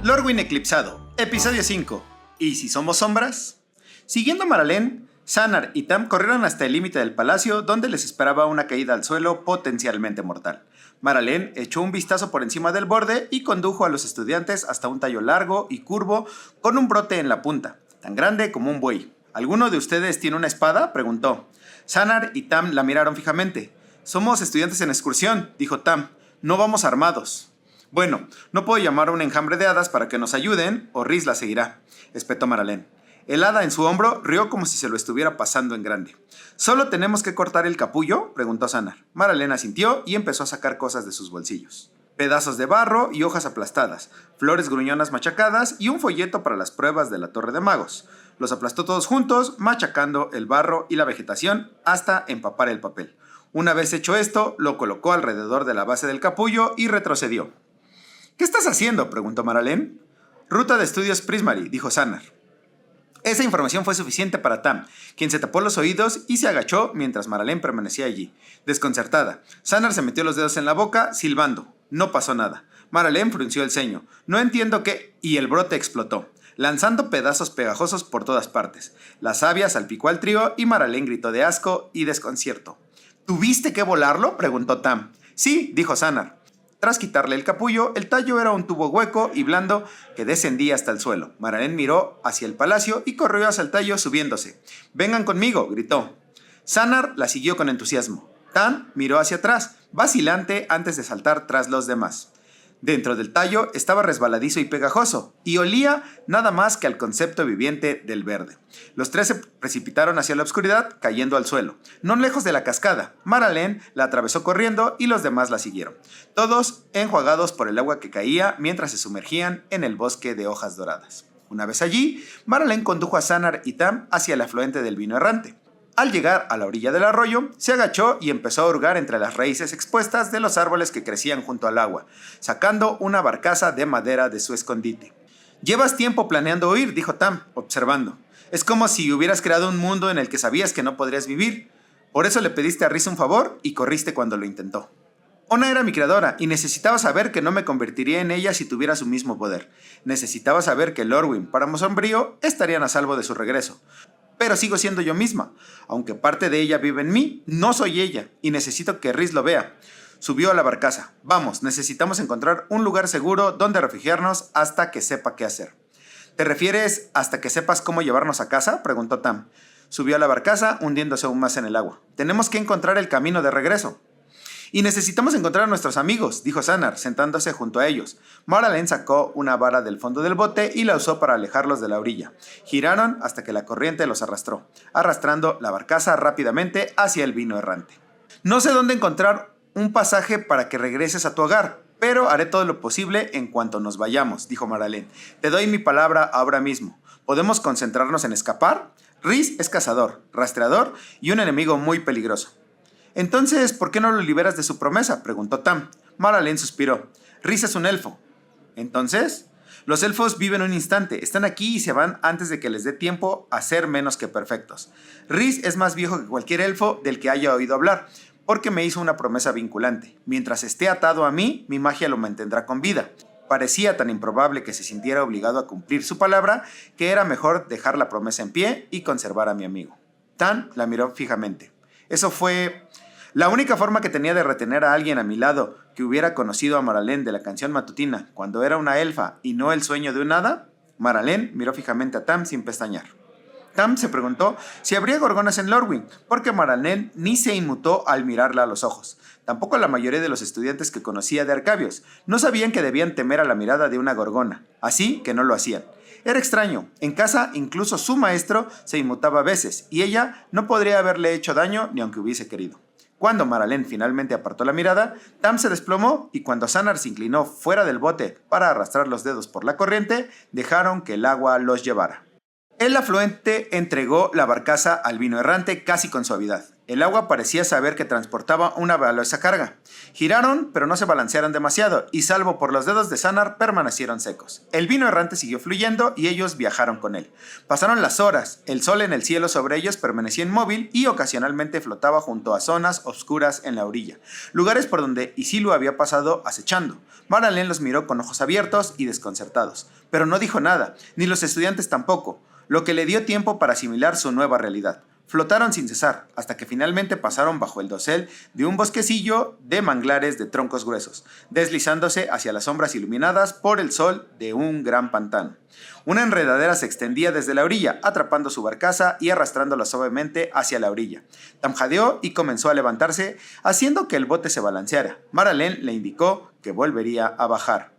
Lorwyn eclipsado, episodio 5. ¿Y si somos sombras? Siguiendo a Maralén, Xanar y Tam corrieron hasta el límite del palacio, donde les esperaba una caída al suelo potencialmente mortal. Maralén echó un vistazo por encima del borde y condujo a los estudiantes hasta un tallo largo y curvo con un brote en la punta, tan grande como un buey. ¿Alguno de ustedes tiene una espada?, preguntó. Xanar y Tam la miraron fijamente. «Somos estudiantes en excursión», dijo Tam. «No vamos armados». «Bueno, no puedo llamar a un enjambre de hadas para que nos ayuden, o Rhys la seguirá», espetó Maralén. El hada en su hombro rió como si se lo estuviera pasando en grande. «¿Solo tenemos que cortar el capullo?», preguntó Xanar. Maralén asintió y empezó a sacar cosas de sus bolsillos. Pedazos de barro y hojas aplastadas, flores gruñonas machacadas y un folleto para las pruebas de la Torre de Magos. Los aplastó todos juntos, machacando el barro y la vegetación hasta empapar el papel. Una vez hecho esto, lo colocó alrededor de la base del capullo y retrocedió. «¿Qué estás haciendo?», preguntó Maralén. «Ruta de estudios Prismari», dijo Xanar. Esa información fue suficiente para Tam, quien se tapó los oídos y se agachó mientras Maralén permanecía allí. Desconcertada, Xanar se metió los dedos en la boca, silbando. No pasó nada. Maralén frunció el ceño. «No entiendo qué...» Y el brote explotó, lanzando pedazos pegajosos por todas partes. La savia salpicó al trío y Maralén gritó de asco y desconcierto. «¿Tuviste que volarlo?», preguntó Tam. «Sí», dijo Xanar. Tras quitarle el capullo, el tallo era un tubo hueco y blando que descendía hasta el suelo. Maralén miró hacia el palacio y corrió hacia el tallo subiéndose. «Vengan conmigo», gritó. Xanar la siguió con entusiasmo. Tam miró hacia atrás, vacilante antes de saltar tras los demás. Dentro del tallo estaba resbaladizo y pegajoso, y olía nada más que al concepto viviente del verde. Los tres se precipitaron hacia la oscuridad, cayendo al suelo, no lejos de la cascada. Maralén la atravesó corriendo y los demás la siguieron, todos enjuagados por el agua que caía mientras se sumergían en el bosque de hojas doradas. Una vez allí, Maralén condujo a Xanar y Tam hacia el afluente del vino errante. Al llegar a la orilla del arroyo, se agachó y empezó a hurgar entre las raíces expuestas de los árboles que crecían junto al agua, sacando una barcaza de madera de su escondite. «Llevas tiempo planeando huir», dijo Tam, observando. «Es como si hubieras creado un mundo en el que sabías que no podrías vivir. Por eso le pediste a Rhys un favor y corriste cuando lo intentó. Ona era mi creadora y necesitaba saber que no me convertiría en ella si tuviera su mismo poder. Necesitaba saber que Lorwyn, Páramo Sombrío, estarían a salvo de su regreso. Pero sigo siendo yo misma. Aunque parte de ella vive en mí, no soy ella, y necesito que Rhys lo vea». Subió a la barcaza. «Vamos, necesitamos encontrar un lugar seguro donde refugiarnos hasta que sepa qué hacer». «¿Te refieres hasta que sepas cómo llevarnos a casa?», preguntó Tam. Subió a la barcaza, hundiéndose aún más en el agua. «Tenemos que encontrar el camino de regreso». «Y necesitamos encontrar a nuestros amigos», dijo Xanar, sentándose junto a ellos. Maralén sacó una vara del fondo del bote y la usó para alejarlos de la orilla. Giraron hasta que la corriente los arrastró, arrastrando la barcaza rápidamente hacia el vino errante. «No sé dónde encontrar un pasaje para que regreses a tu hogar, pero haré todo lo posible en cuanto nos vayamos», dijo Maralén. «Te doy mi palabra ahora mismo. ¿Podemos concentrarnos en escapar? Rhys es cazador, rastreador y un enemigo muy peligroso». «Entonces, ¿por qué no lo liberas de su promesa?», preguntó Tam. Maralén suspiró. «Rhys es un elfo». «¿Entonces?». «Los elfos viven un instante, están aquí y se van antes de que les dé tiempo a ser menos que perfectos. Rhys es más viejo que cualquier elfo del que haya oído hablar, porque me hizo una promesa vinculante. Mientras esté atado a mí, mi magia lo mantendrá con vida». Parecía tan improbable que se sintiera obligado a cumplir su palabra que era mejor dejar la promesa en pie y conservar a mi amigo. Tam la miró fijamente. «Eso fue... la única forma que tenía de retener a alguien a mi lado que hubiera conocido a Maralén de la canción matutina cuando era una elfa y no el sueño de un hada». Maralén miró fijamente a Tam sin pestañear. Tam se preguntó si habría gorgonas en Lorwyn, porque Maralén ni se inmutó al mirarla a los ojos. Tampoco la mayoría de los estudiantes que conocía de Arcabios. No sabían que debían temer a la mirada de una gorgona, así que no lo hacían. Era extraño. En casa, incluso su maestro se inmutaba a veces, y ella no podría haberle hecho daño ni aunque hubiese querido. Cuando Maralén finalmente apartó la mirada, Tam se desplomó y cuando Xanar se inclinó fuera del bote para arrastrar los dedos por la corriente, dejaron que el agua los llevara. El afluente entregó la barcaza al vino errante casi con suavidad. El agua parecía saber que transportaba una valiosa carga. Giraron, pero no se balancearon demasiado, y salvo por los dedos de Sanar, permanecieron secos. El vino errante siguió fluyendo y ellos viajaron con él. Pasaron las horas, el sol en el cielo sobre ellos permanecía inmóvil y ocasionalmente flotaba junto a zonas oscuras en la orilla, lugares por donde Isilu había pasado acechando. Maralén los miró con ojos abiertos y desconcertados, pero no dijo nada, ni los estudiantes tampoco, lo que le dio tiempo para asimilar su nueva realidad. Flotaron sin cesar, hasta que finalmente pasaron bajo el dosel de un bosquecillo de manglares de troncos gruesos, deslizándose hacia las sombras iluminadas por el sol de un gran pantano. Una enredadera se extendía desde la orilla, atrapando su barcaza y arrastrándola suavemente hacia la orilla. Tam jadeó y comenzó a levantarse, haciendo que el bote se balanceara. Maralén le indicó que volvería a bajar.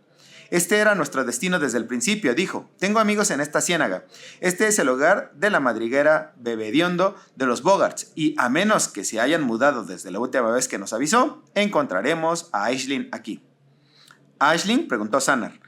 Este era nuestro destino desde el principio, dijo. Tengo amigos en esta ciénaga. Este es el hogar de la madriguera Bebediondo de los Bogarts, y a menos que se hayan mudado desde la última vez que nos avisó, encontraremos a Aisling aquí. ¿Aisling?, preguntó Sanar.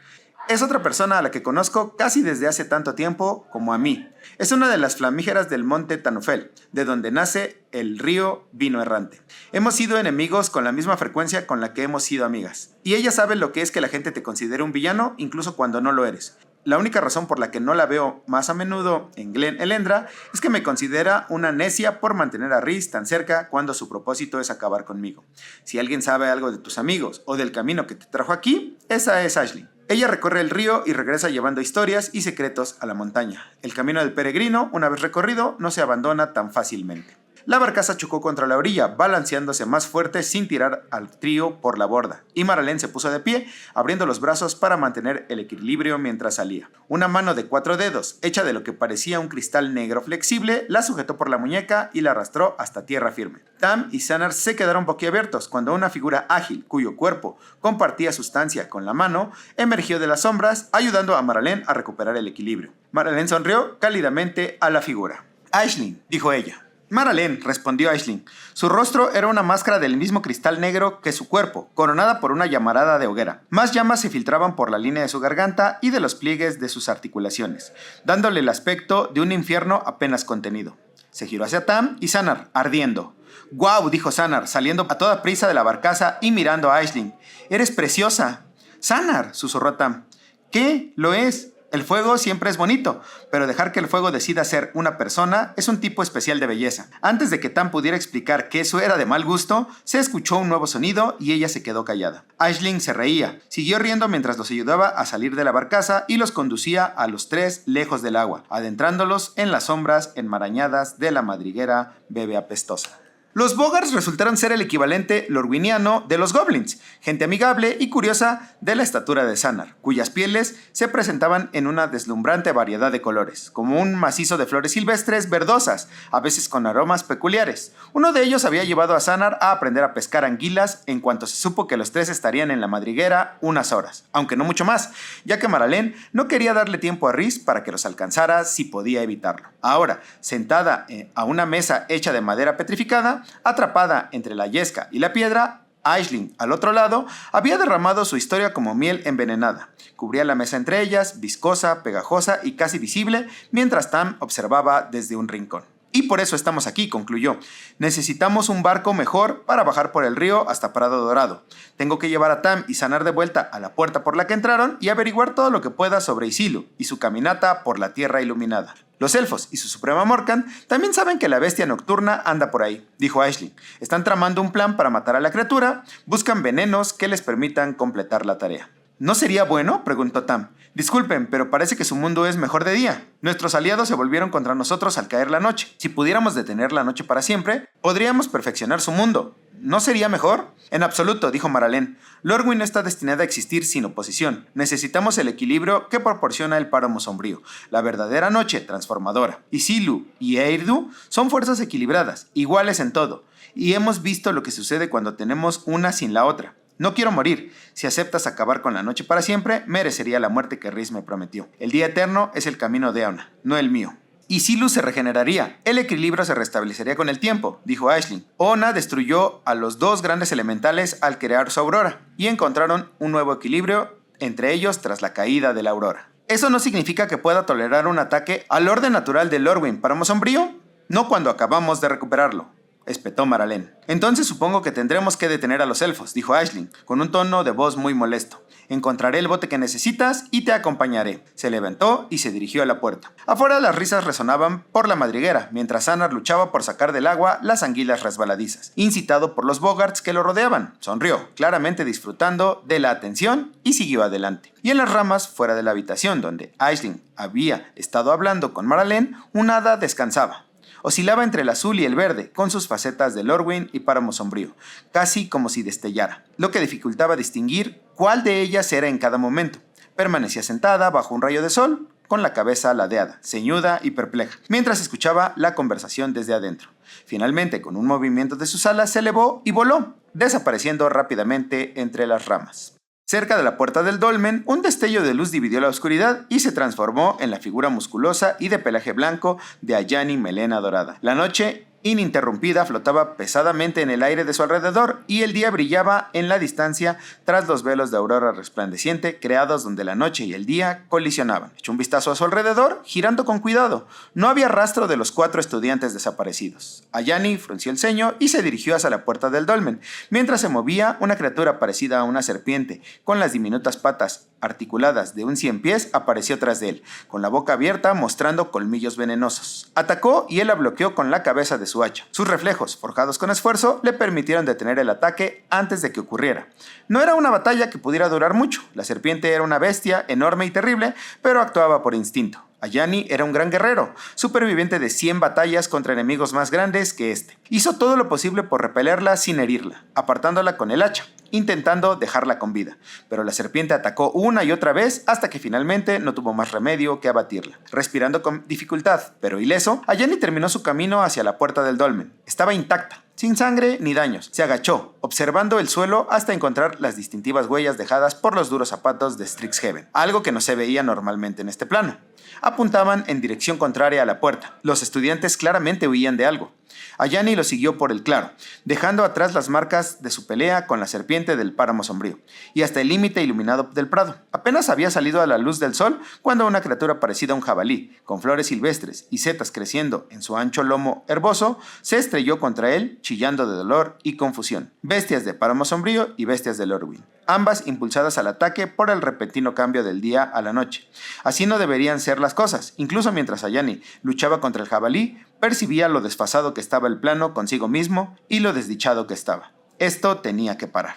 Es otra persona a la que conozco casi desde hace tanto tiempo como a mí. Es una de las flamígeras del monte Tanufel, de donde nace el río Vino Errante. Hemos sido enemigos con la misma frecuencia con la que hemos sido amigas. Y ella sabe lo que es que la gente te considere un villano, incluso cuando no lo eres. La única razón por la que no la veo más a menudo en Glen Elendra es que me considera una necia por mantener a Rhys tan cerca cuando su propósito es acabar conmigo. Si alguien sabe algo de tus amigos o del camino que te trajo aquí, esa es Aisling. Ella recorre el río y regresa llevando historias y secretos a la montaña. El camino del peregrino, una vez recorrido, no se abandona tan fácilmente. La barcaza chocó contra la orilla, balanceándose más fuerte sin tirar al trío por la borda, y Maralén se puso de pie, abriendo los brazos para mantener el equilibrio mientras salía. Una mano de 4 dedos, hecha de lo que parecía un cristal negro flexible, la sujetó por la muñeca y la arrastró hasta tierra firme. Tam y Sanar se quedaron boquiabiertos cuando una figura ágil, cuyo cuerpo compartía sustancia con la mano, emergió de las sombras, ayudando a Maralén a recuperar el equilibrio. Maralén sonrió cálidamente a la figura. «Aisling», dijo ella. «Maralén», respondió Aisling. Su rostro era una máscara del mismo cristal negro que su cuerpo, coronada por una llamarada de hoguera. Más llamas se filtraban por la línea de su garganta y de los pliegues de sus articulaciones, dándole el aspecto de un infierno apenas contenido. Se giró hacia Tam y Sanar, ardiendo. «¡Guau!», dijo Sanar, saliendo a toda prisa de la barcaza y mirando a Aisling. «¡Eres preciosa!». «Sanar», susurró Tam. «¿Qué? Lo es». El fuego siempre es bonito, pero dejar que el fuego decida ser una persona es un tipo especial de belleza. Antes de que Tam pudiera explicar que eso era de mal gusto, se escuchó un nuevo sonido y ella se quedó callada. Aisling se reía, siguió riendo mientras los ayudaba a salir de la barcaza y los conducía a los 3 lejos del agua, adentrándolos en las sombras enmarañadas de la madriguera Bebe Apestosa. Los Bogarts resultaron ser el equivalente lorwiniano de los goblins, gente amigable y curiosa de la estatura de Sanar, cuyas pieles se presentaban en una deslumbrante variedad de colores, como un macizo de flores silvestres verdosas, a veces con aromas peculiares. Uno de ellos había llevado a Sanar a aprender a pescar anguilas en cuanto se supo que los 3 estarían en la madriguera unas horas, aunque no mucho más, ya que Maralén no quería darle tiempo a Rhys para que los alcanzara si podía evitarlo. Ahora, sentada a una mesa hecha de madera petrificada, atrapada entre la yesca y la piedra, Aisling, al otro lado, había derramado su historia como miel envenenada. Cubría la mesa entre ellas, viscosa, pegajosa y casi visible, mientras Tam observaba desde un rincón. «Y por eso estamos aquí», concluyó. «Necesitamos un barco mejor para bajar por el río hasta Prado Dorado. Tengo que llevar a Tam y Sanar de vuelta a la puerta por la que entraron y averiguar todo lo que pueda sobre Isilu y su caminata por la tierra iluminada. Los elfos y su suprema Morkan también saben que la bestia nocturna anda por ahí», dijo Aisling. «Están tramando un plan para matar a la criatura, buscan venenos que les permitan completar la tarea». «¿No sería bueno?», preguntó Tam. «Disculpen, pero parece que su mundo es mejor de día. Nuestros aliados se volvieron contra nosotros al caer la noche. Si pudiéramos detener la noche para siempre, podríamos perfeccionar su mundo. ¿No sería mejor?». «En absoluto», dijo Maralén. «Lorwyn no está destinada a existir sin oposición. Necesitamos el equilibrio que proporciona el páramo sombrío, la verdadera noche transformadora. Isilu y Eirdu son fuerzas equilibradas, iguales en todo, y hemos visto lo que sucede cuando tenemos una sin la otra. No quiero morir. Si aceptas acabar con la noche para siempre, merecería la muerte que Rhys me prometió. El día eterno es el camino de Auna, no el mío». «Isilu se regeneraría. El equilibrio se restablecería con el tiempo», dijo Aisling. «Ona destruyó a los 2 grandes elementales al crear su aurora, y encontraron un nuevo equilibrio entre ellos tras la caída de la aurora. Eso no significa que pueda tolerar un ataque al orden natural de Lorwyn, páramo sombrío. No cuando acabamos de recuperarlo. espetó Maralén. Entonces supongo que tendremos que detener a los elfos, dijo Aisling, con un tono de voz muy molesto. Encontraré el bote que necesitas y te acompañaré. Se levantó y se dirigió a la puerta. Afuera las risas resonaban por la madriguera, mientras Sanar luchaba por sacar del agua las anguilas resbaladizas, incitado por los bogarts que lo rodeaban. Sonrió, claramente disfrutando de la atención, y siguió adelante. Y en las ramas, fuera de la habitación donde Aisling había estado hablando con Maralén, un hada descansaba. Oscilaba entre el azul y el verde, con sus facetas de Lorwyn y Páramo Sombrío, casi como si destellara, lo que dificultaba distinguir cuál de ellas era en cada momento. Permanecía sentada bajo un rayo de sol, con la cabeza ladeada, ceñuda y perpleja, mientras escuchaba la conversación desde adentro. Finalmente, con un movimiento de sus alas, se elevó y voló, desapareciendo rápidamente entre las ramas. Cerca de la puerta del dolmen, un destello de luz dividió la oscuridad y se transformó en la figura musculosa y de pelaje blanco de Ayani Melena Dorada. La noche ininterrumpida flotaba pesadamente en el aire de su alrededor y el día brillaba en la distancia tras los velos de aurora resplandeciente creados donde la noche y el día colisionaban. Echó un vistazo a su alrededor, girando con cuidado. No había rastro de los 4 estudiantes desaparecidos. Ayani frunció el ceño y se dirigió hacia la puerta del dolmen. Mientras se movía, una criatura parecida a una serpiente, con las diminutas patas articuladas de un 100 pies, apareció tras de él, con la boca abierta mostrando colmillos venenosos. Atacó y él la bloqueó con la cabeza de su hacha. Sus reflejos, forjados con esfuerzo, le permitieron detener el ataque antes de que ocurriera. No era una batalla que pudiera durar mucho. La serpiente era una bestia enorme y terrible, pero actuaba por instinto. Ayani era un gran guerrero, superviviente de 100 batallas contra enemigos más grandes que este. Hizo todo lo posible por repelerla sin herirla, apartándola con el hacha, intentando dejarla con vida. Pero la serpiente atacó una y otra vez hasta que finalmente no tuvo más remedio que abatirla. Respirando con dificultad, pero ileso, Ayani terminó su camino hacia la puerta del dolmen. Estaba intacta, sin sangre ni daños. Se agachó, observando el suelo hasta encontrar las distintivas huellas dejadas por los duros zapatos de Strixhaven, algo que no se veía normalmente en este plano. Apuntaban en dirección contraria a la puerta. Los estudiantes claramente huían de algo. Ayani lo siguió por el claro, dejando atrás las marcas de su pelea con la serpiente del Páramo Sombrío, y hasta el límite iluminado del prado. Apenas había salido a la luz del sol cuando una criatura parecida a un jabalí, con flores silvestres y setas creciendo en su ancho lomo herboso, se estrelló contra él, chillando de dolor y confusión. Bestias de Páramo Sombrío y bestias de Lorwyn, ambas impulsadas al ataque por el repentino cambio del día a la noche. Así no deberían ser las cosas. Incluso mientras Ayani luchaba contra el jabalí, percibía lo desfasado que estaba el plano consigo mismo y lo desdichado que estaba. Esto tenía que parar.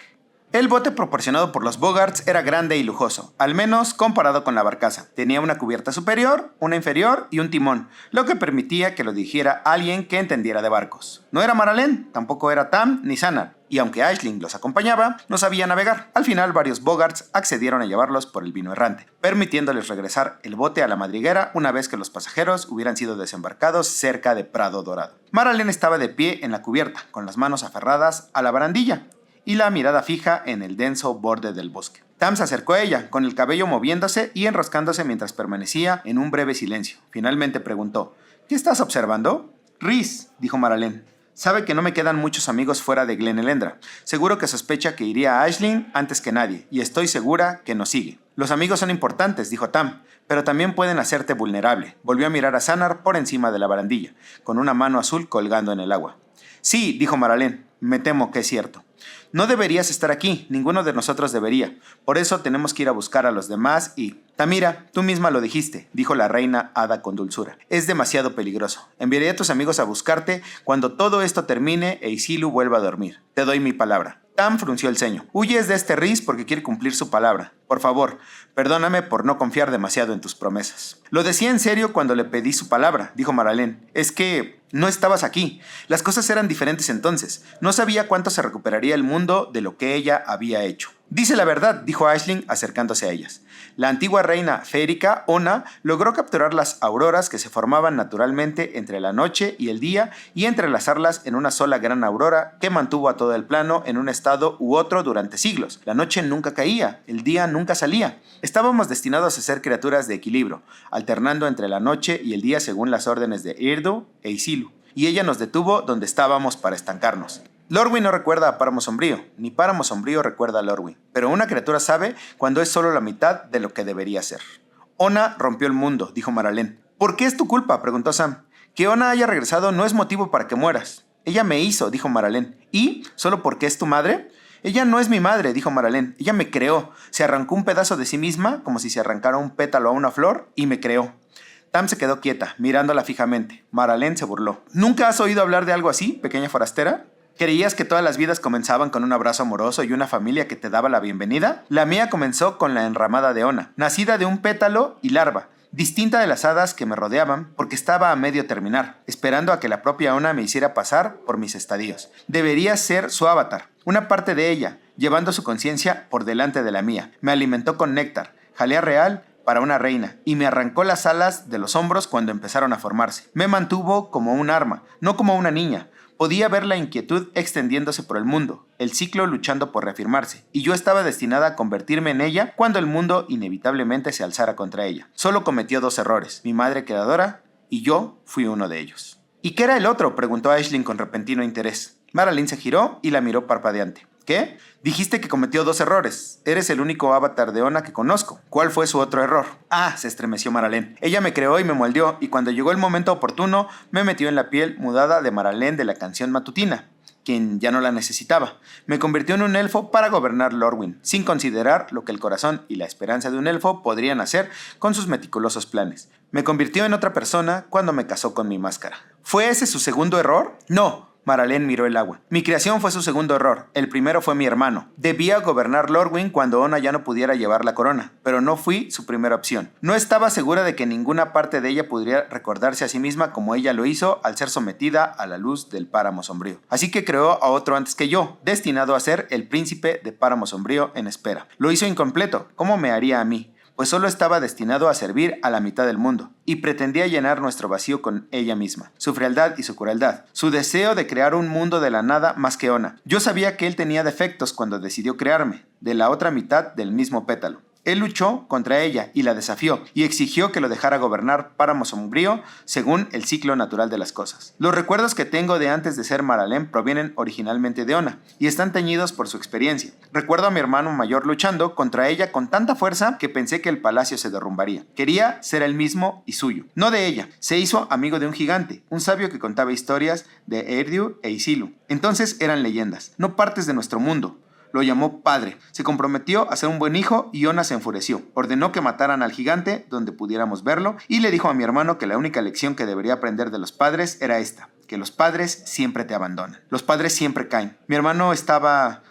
El bote proporcionado por los bogarts era grande y lujoso, al menos comparado con la barcaza. Tenía una cubierta superior, una inferior y un timón, lo que permitía que lo dirigiera alguien que entendiera de barcos. No era Maralén, tampoco era Tam ni Sanar, y aunque Aisling los acompañaba, no sabía navegar. Al final, varios bogarts accedieron a llevarlos por el vino errante, permitiéndoles regresar el bote a la madriguera una vez que los pasajeros hubieran sido desembarcados cerca de Prado Dorado. Maralén estaba de pie en la cubierta, con las manos aferradas a la barandilla y la mirada fija en el denso borde del bosque. Tam se acercó a ella, con el cabello moviéndose y enroscándose mientras permanecía en un breve silencio. Finalmente preguntó: ¿Qué estás observando? Rhys, dijo Maralén. Sabe que no me quedan muchos amigos fuera de Glen Elendra. Seguro que sospecha que iría a Aisling antes que nadie, y estoy segura que nos sigue. Los amigos son importantes, dijo Tam, pero también pueden hacerte vulnerable. Volvió a mirar a Sanar por encima de la barandilla, con una mano azul colgando en el agua. Sí, dijo Maralén, me temo que es cierto. No deberías estar aquí, ninguno de nosotros debería. Por eso tenemos que ir a buscar a los demás y... Tamira, tú misma lo dijiste, dijo la reina hada con dulzura. Es demasiado peligroso. Enviaré a tus amigos a buscarte cuando todo esto termine e Isilu vuelva a dormir. Te doy mi palabra. Tam frunció el ceño. Huyes de este Rhys porque quiere cumplir su palabra. Por favor, perdóname por no confiar demasiado en tus promesas. Lo decía en serio cuando le pedí su palabra, dijo Maralén. Es que no estabas aquí. Las cosas eran diferentes entonces. No sabía cuánto se recuperaría el mundo de lo que ella había hecho. Dice la verdad, dijo Aisling acercándose a ellas. La antigua reina férica, Ona, logró capturar las auroras que se formaban naturalmente entre la noche y el día y entrelazarlas en una sola gran aurora que mantuvo a todo el plano en un estado u otro durante siglos. La noche nunca caía, el día nunca salía. Estábamos destinados a ser criaturas de equilibrio, alternando entre la noche y el día según las órdenes de Irdu e Isilu, y ella nos detuvo donde estábamos para estancarnos. Lorwyn no recuerda a Páramo Sombrío, ni Páramo Sombrío recuerda a Lorwyn, pero una criatura sabe cuando es solo la mitad de lo que debería ser. Ona rompió el mundo, dijo Maralén. ¿Por qué es tu culpa?, preguntó Sam. Que Ona haya regresado no es motivo para que mueras. Ella me hizo, dijo Maralén. ¿Y? ¿Solo porque es tu madre? Ella no es mi madre, dijo Maralén. Ella me creó. Se arrancó un pedazo de sí misma, como si se arrancara un pétalo a una flor, y me creó. Tam se quedó quieta, mirándola fijamente. Maralén se burló. ¿Nunca has oído hablar de algo así, pequeña forastera? ¿Creías que todas las vidas comenzaban con un abrazo amoroso y una familia que te daba la bienvenida? La mía comenzó con la enramada de Ona, nacida de un pétalo y larva, distinta de las hadas que me rodeaban porque estaba a medio terminar, esperando a que la propia Ona me hiciera pasar por mis estadios. Debería ser su avatar, una parte de ella, llevando su conciencia por delante de la mía. Me alimentó con néctar, jalea real para una reina, y me arrancó las alas de los hombros cuando empezaron a formarse. Me mantuvo como un arma, no como una niña. Podía ver la inquietud extendiéndose por el mundo, el ciclo luchando por reafirmarse, y yo estaba destinada a convertirme en ella cuando el mundo inevitablemente se alzara contra ella. Solo cometió 2 errores, mi madre creadora y yo fui uno de ellos. ¿Y qué era el otro?, preguntó Aisling con repentino interés. Maralén se giró y la miró parpadeante. ¿Qué? Dijiste que cometió 2 errores. Eres el único avatar de Ona que conozco. ¿Cuál fue su otro error? Ah, se estremeció Maralén. Ella me creó y me moldeó, y cuando llegó el momento oportuno, me metió en la piel mudada de Maralén de la canción matutina, quien ya no la necesitaba. Me convirtió en un elfo para gobernar Lorwyn, sin considerar lo que el corazón y la esperanza de un elfo podrían hacer con sus meticulosos planes. Me convirtió en otra persona cuando me casó con mi máscara. ¿Fue ese su segundo error? No. Maralén miró el agua. Mi creación fue su segundo error. El primero fue mi hermano. Debía gobernar Lorwyn cuando Ona ya no pudiera llevar la corona, pero no fui su primera opción. No estaba segura de que ninguna parte de ella pudiera recordarse a sí misma como ella lo hizo al ser sometida a la luz del Páramo Sombrío. Así que creó a otro antes que yo, destinado a ser el príncipe de Páramo Sombrío en espera. Lo hizo incompleto. ¿Cómo me haría a mí? Pues solo estaba destinado a servir a la mitad del mundo, y pretendía llenar nuestro vacío con ella misma, su frialdad y su crueldad, su deseo de crear un mundo de la nada más que Ona. Yo sabía que él tenía defectos cuando decidió crearme, de la otra mitad del mismo pétalo. Él luchó contra ella y la desafió, y exigió que lo dejara gobernar Páramo Sombrío según el ciclo natural de las cosas. Los recuerdos que tengo de antes de ser Maralén provienen originalmente de Ona, y están teñidos por su experiencia. Recuerdo a mi hermano mayor luchando contra ella con tanta fuerza que pensé que el palacio se derrumbaría. Quería ser el mismo y suyo, no de ella. Se hizo amigo de un gigante, un sabio que contaba historias de Eärdur e Isilu. Entonces eran leyendas, no partes de nuestro mundo. Lo llamó padre. Se comprometió a ser un buen hijo y Ona se enfureció. Ordenó que mataran al gigante donde pudiéramos verlo y le dijo a mi hermano que la única lección que debería aprender de los padres era esta, que los padres siempre te abandonan. Los padres siempre caen. Mi hermano estaba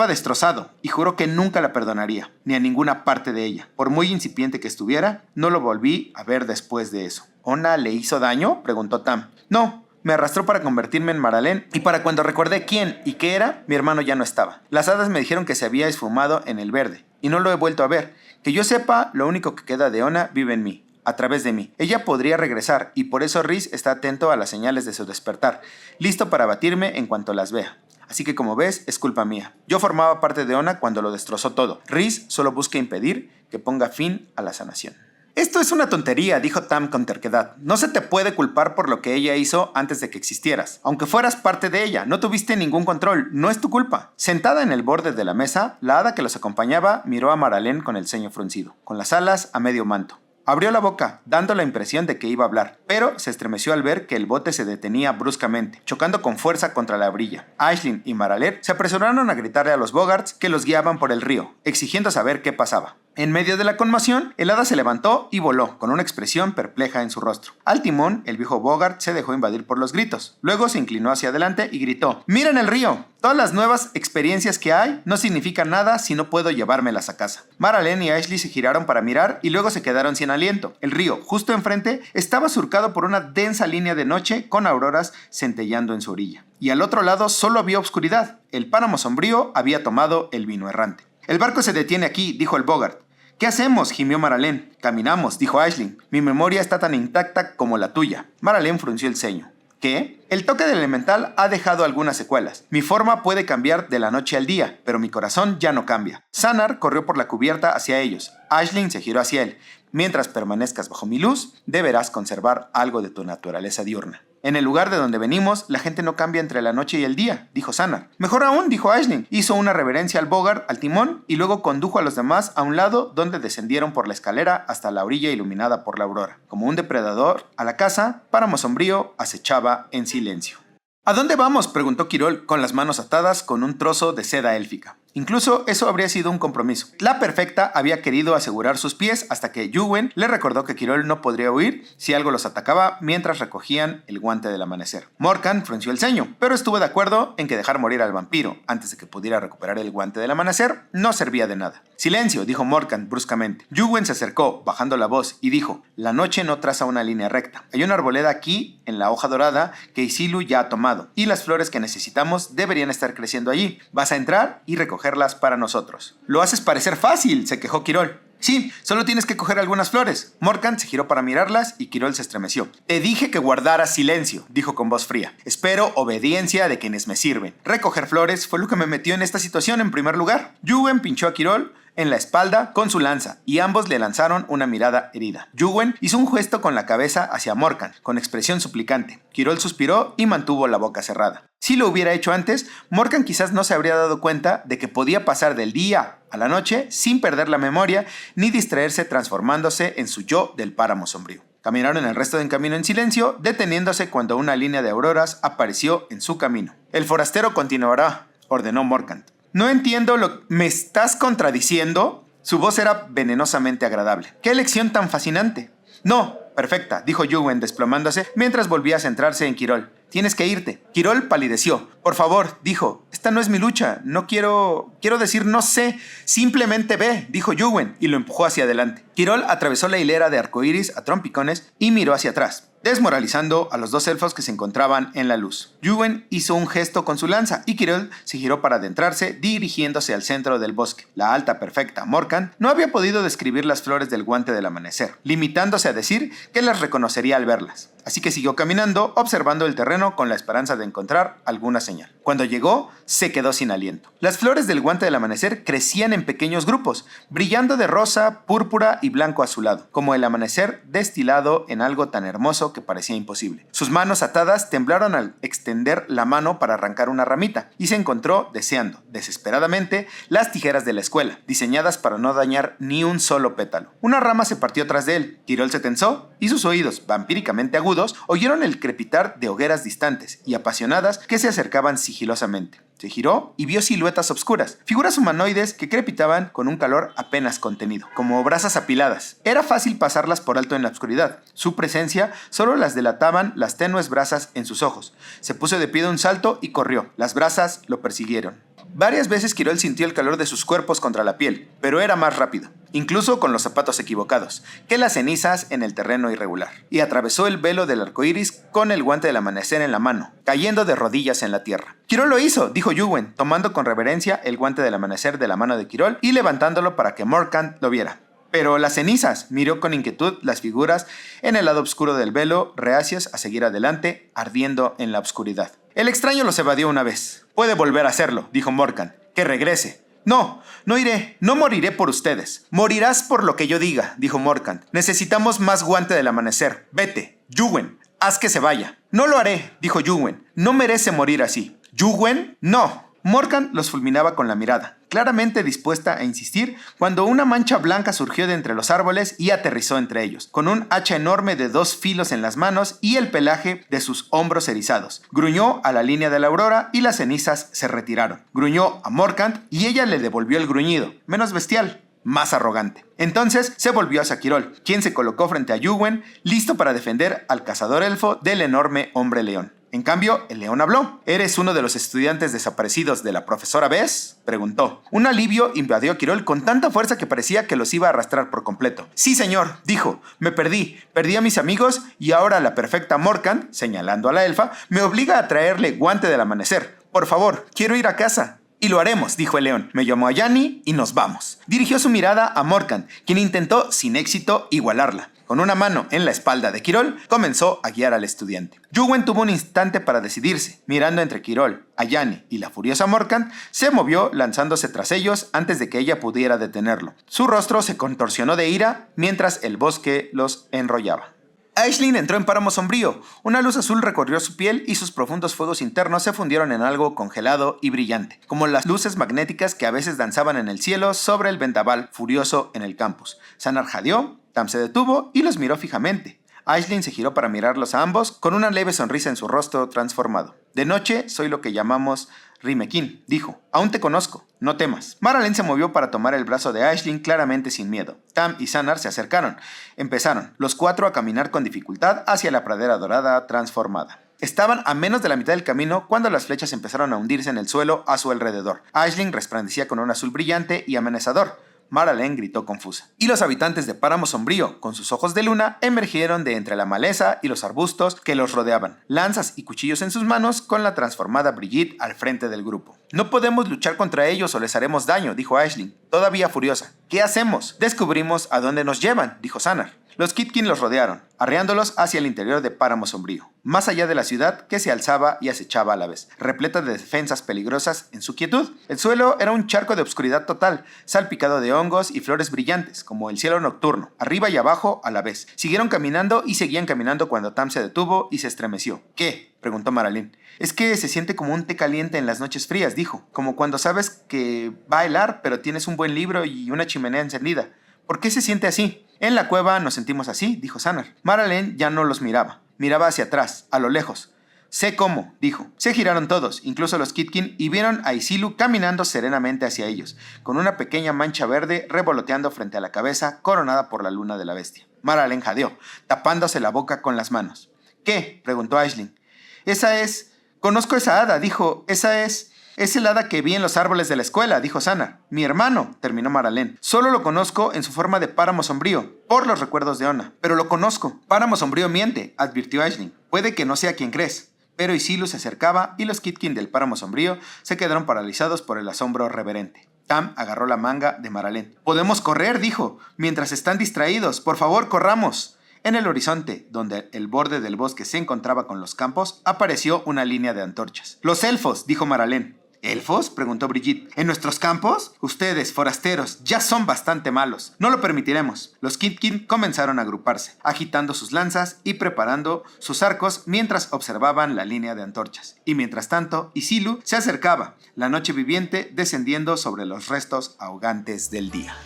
destrozado y juró que nunca la perdonaría, ni a ninguna parte de ella. Por muy incipiente que estuviera, no lo volví a ver después de eso. ¿Ona le hizo daño?, preguntó Tam. No. Me arrastró para convertirme en Maralén, y para cuando recordé quién y qué era, mi hermano ya no estaba. Las hadas me dijeron que se había esfumado en el verde, y no lo he vuelto a ver. Que yo sepa, lo único que queda de Ona vive en mí, a través de mí. Ella podría regresar, y por eso Rhys está atento a las señales de su despertar, listo para batirme en cuanto las vea. Así que como ves, es culpa mía. Yo formaba parte de Ona cuando lo destrozó todo. Rhys solo busca impedir que ponga fin a la sanación. Esto es una tontería, dijo Tam con terquedad. No se te puede culpar por lo que ella hizo antes de que existieras. Aunque fueras parte de ella, no tuviste ningún control, no es tu culpa. Sentada en el borde de la mesa, la hada que los acompañaba miró a Maralén con el ceño fruncido, con las alas a medio manto. Abrió la boca, dando la impresión de que iba a hablar, pero se estremeció al ver que el bote se detenía bruscamente, chocando con fuerza contra la brilla. Aisling y Maralén se apresuraron a gritarle a los Bogarts que los guiaban por el río, exigiendo saber qué pasaba. En medio de la conmoción, el hada se levantó y voló, con una expresión perpleja en su rostro. Al timón, el viejo Bogart se dejó invadir por los gritos. Luego se inclinó hacia adelante y gritó: ¡Miren el río! Todas las nuevas experiencias que hay no significan nada si no puedo llevármelas a casa. Maralén y Ashley se giraron para mirar y luego se quedaron sin aliento. El río, justo enfrente, estaba surcado por una densa línea de noche con auroras centellando en su orilla. Y al otro lado solo había oscuridad. El Páramo Sombrío había tomado el vino errante. El barco se detiene aquí, dijo el Bogart. ¿Qué hacemos?, gimió Maralén. Caminamos, dijo Aisling. Mi memoria está tan intacta como la tuya. Maralén frunció el ceño. ¿Qué? El toque del elemental ha dejado algunas secuelas. Mi forma puede cambiar de la noche al día, pero mi corazón ya no cambia. Sanar corrió por la cubierta hacia ellos. Aisling se giró hacia él. Mientras permanezcas bajo mi luz, deberás conservar algo de tu naturaleza diurna. En el lugar de donde venimos, la gente no cambia entre la noche y el día, dijo Sanar. Mejor aún, dijo Aisling. Hizo una reverencia al Bogart, al timón, y luego condujo a los demás a un lado donde descendieron por la escalera hasta la orilla iluminada por la aurora. Como un depredador, a la casa, Páramo Sombrío acechaba en silencio. ¿A dónde vamos?, preguntó Quirol con las manos atadas con un trozo de seda élfica. Incluso eso habría sido un compromiso. La perfecta había querido asegurar sus pies hasta que Yuwen le recordó que Quirol no podría huir si algo los atacaba mientras recogían el guante del amanecer. Morkan frunció el ceño, pero estuvo de acuerdo en que dejar morir al vampiro antes de que pudiera recuperar el guante del amanecer no servía de nada. «Silencio», dijo Morkan bruscamente. Yuwen se acercó, bajando la voz, y dijo: «La noche no traza una línea recta. Hay una arboleda aquí, en la hoja dorada, que Isilu ya ha tomado, y las flores que necesitamos deberían estar creciendo allí. Vas a entrar y recogerlas para nosotros». «Lo haces parecer fácil», se quejó Quirol. «Sí, solo tienes que coger algunas flores». Morkan se giró para mirarlas y Quirol se estremeció. «Te dije que guardaras silencio», dijo con voz fría. «Espero obediencia de quienes me sirven. Recoger flores fue lo que me metió en esta situación en primer lugar». Yuwen pinchó a Quirol en la espalda con su lanza, y ambos le lanzaron una mirada herida. Yuwen hizo un gesto con la cabeza hacia Morkan, con expresión suplicante. Quirol suspiró y mantuvo la boca cerrada. Si lo hubiera hecho antes, Morkan quizás no se habría dado cuenta de que podía pasar del día a la noche sin perder la memoria ni distraerse transformándose en su yo del páramo sombrío. Caminaron el resto del camino en silencio, deteniéndose cuando una línea de auroras apareció en su camino. «El forastero continuará», ordenó Morkan. «No entiendo ¿Me estás contradiciendo?». Su voz era venenosamente agradable. «¡Qué elección tan fascinante!». «No, perfecta», dijo Yuwen desplomándose mientras volvía a centrarse en Quirol. «Tienes que irte». Quirol palideció. «Por favor», dijo, «esta no es mi lucha. No quiero decir no sé. Simplemente ve», dijo Yuwen, y lo empujó hacia adelante. Quirol atravesó la hilera de arcoíris a trompicones y miró hacia atrás, desmoralizando a los dos elfos que se encontraban en la luz. Yuwen hizo un gesto con su lanza y Quirol se giró para adentrarse, dirigiéndose al centro del bosque. La alta perfecta Morkan no había podido describir las flores del guante del amanecer, limitándose a decir que las reconocería al verlas. Así que siguió caminando, observando el terreno con la esperanza de encontrar alguna señal. Cuando llegó, se quedó sin aliento. Las flores del guante del amanecer crecían en pequeños grupos, brillando de rosa, púrpura y blanco azulado, como el amanecer destilado en algo tan hermoso que parecía imposible. Sus manos atadas temblaron al extender la mano para arrancar una ramita, y se encontró deseando, desesperadamente, las tijeras de la escuela, diseñadas para no dañar ni un solo pétalo. Una rama se partió tras de él. Quirol se tensó, y sus oídos, vampíricamente agudos, oyeron el crepitar de hogueras distantes y apasionadas que se acercaban sigilosamente. Se giró y vio siluetas obscuras, figuras humanoides que crepitaban con un calor apenas contenido, como brasas apiladas. Era fácil pasarlas por alto en la oscuridad. Su presencia solo las delataban las tenues brasas en sus ojos. Se puso de pie de un salto y corrió. Las brasas lo persiguieron. Varias veces Quirol sintió el calor de sus cuerpos contra la piel, pero era más rápido, incluso con los zapatos equivocados, que las cenizas en el terreno irregular, y atravesó el velo del arcoíris con el guante del amanecer en la mano, cayendo de rodillas en la tierra. «Quirol lo hizo», dijo Yuwen, tomando con reverencia el guante del amanecer de la mano de Quirol y levantándolo para que Morkan lo viera. «Pero las cenizas», miró con inquietud las figuras en el lado oscuro del velo, reacias a seguir adelante, ardiendo en la oscuridad. «El extraño los evadió una vez. Puede volver a hacerlo», dijo Morkan. «Que regrese». «No, no iré. No moriré por ustedes. Morirás por lo que yo diga», dijo Morkan. «Necesitamos más guante del amanecer. Vete. Yuwen, haz que se vaya». «No lo haré», dijo Yuwen. «No merece morir así». «¿Yuwen? No». Morkan los fulminaba con la mirada, claramente dispuesta a insistir, cuando una mancha blanca surgió de entre los árboles y aterrizó entre ellos, con un hacha enorme de 2 filos en las manos y el pelaje de sus hombros erizados. Gruñó a la línea de la aurora y las cenizas se retiraron. Gruñó a Morkan y ella le devolvió el gruñido, menos bestial, más arrogante. Entonces se volvió hacia Quirol, quien se colocó frente a Yuwen, listo para defender al cazador elfo del enorme hombre león. En cambio, el león habló. «¿Eres uno de los estudiantes desaparecidos de la profesora Bess?», preguntó. Un alivio invadió a Quirol con tanta fuerza que parecía que los iba a arrastrar por completo. «Sí, señor», dijo. «Me perdí a mis amigos y ahora la perfecta Morkan», señalando a la elfa, «me obliga a traerle guante del amanecer. Por favor, quiero ir a casa». «Y lo haremos», dijo el león. «Me llamo a Yanni y nos vamos». Dirigió su mirada a Morkan, quien intentó, sin éxito, igualarla. Con una mano en la espalda de Quirol, comenzó a guiar al estudiante. Yuwen tuvo un instante para decidirse. Mirando entre Quirol, a Yanni y la furiosa Morkan, se movió lanzándose tras ellos antes de que ella pudiera detenerlo. Su rostro se contorsionó de ira mientras el bosque los enrollaba. Aisling entró en páramo sombrío. Una luz azul recorrió su piel y sus profundos fuegos internos se fundieron en algo congelado y brillante, como las luces magnéticas que a veces danzaban en el cielo sobre el vendaval furioso en el campus. Sanar jadeó, Tam se detuvo y los miró fijamente. Aisling se giró para mirarlos a ambos, con una leve sonrisa en su rostro transformado. De noche soy lo que llamamos Rimequín, dijo. Aún te conozco, no temas. Maralyn se movió para tomar el brazo de Aisling claramente sin miedo. Tam y Sanar se acercaron. Empezaron, los cuatro a caminar con dificultad hacia la pradera dorada transformada. Estaban a menos de la mitad del camino cuando las flechas empezaron a hundirse en el suelo a su alrededor. Aisling resplandecía con un azul brillante y amenazador. Maralyn gritó confusa. Y los habitantes de Páramo Sombrío, con sus ojos de luna, emergieron de entre la maleza y los arbustos que los rodeaban, lanzas y cuchillos en sus manos, con la transformada Brigitte al frente del grupo. No podemos luchar contra ellos o les haremos daño, dijo Aisling, todavía furiosa. ¿Qué hacemos? Descubrimos a dónde nos llevan, dijo Sanar. Los Kitkin los rodearon, arreándolos hacia el interior de Páramo Sombrío, más allá de la ciudad que se alzaba y acechaba a la vez, repleta de defensas peligrosas en su quietud. El suelo era un charco de obscuridad total, salpicado de hongos y flores brillantes, como el cielo nocturno, arriba y abajo a la vez. Siguieron caminando y seguían caminando cuando Tam se detuvo y se estremeció. ¿Qué?, preguntó Maralyn. Es que se siente como un té caliente en las noches frías, dijo, como cuando sabes que va a helar, pero tienes un buen libro y una chimenea encendida. ¿Por qué se siente así? En la cueva nos sentimos así, dijo Sanar. Maralyn ya no los miraba. Miraba hacia atrás, a lo lejos. Sé cómo, dijo. Se giraron todos, incluso los Kitkin, y vieron a Isilu caminando serenamente hacia ellos, con una pequeña mancha verde revoloteando frente a la cabeza, coronada por la luna de la bestia. Maralyn jadeó, tapándose la boca con las manos. ¿Qué?, preguntó Aisling. Esa es... Conozco esa hada, dijo. Esa es... Es el hada que vi en los árboles de la escuela, dijo Sanar. Mi hermano, terminó Maralyn. Solo lo conozco en su forma de Páramo Sombrío, por los recuerdos de Ona. Pero lo conozco. Páramo Sombrío miente, advirtió Aisling. Puede que no sea quien crees. Pero Isilu se acercaba y los Kitkin del Páramo Sombrío se quedaron paralizados por el asombro reverente. Tam agarró la manga de Maralyn. Podemos correr, dijo, mientras están distraídos. Por favor, corramos. En el horizonte, donde el borde del bosque se encontraba con los campos, apareció una línea de antorchas. Los elfos, dijo Maralyn. ¿Elfos?, preguntó Brigitte. ¿En nuestros campos? Ustedes, forasteros, ya son bastante malos. No lo permitiremos. Los Kitkin comenzaron a agruparse, agitando sus lanzas y preparando sus arcos mientras observaban la línea de antorchas. Y mientras tanto, Isilu se acercaba, la noche viviente descendiendo sobre los restos ahogantes del día.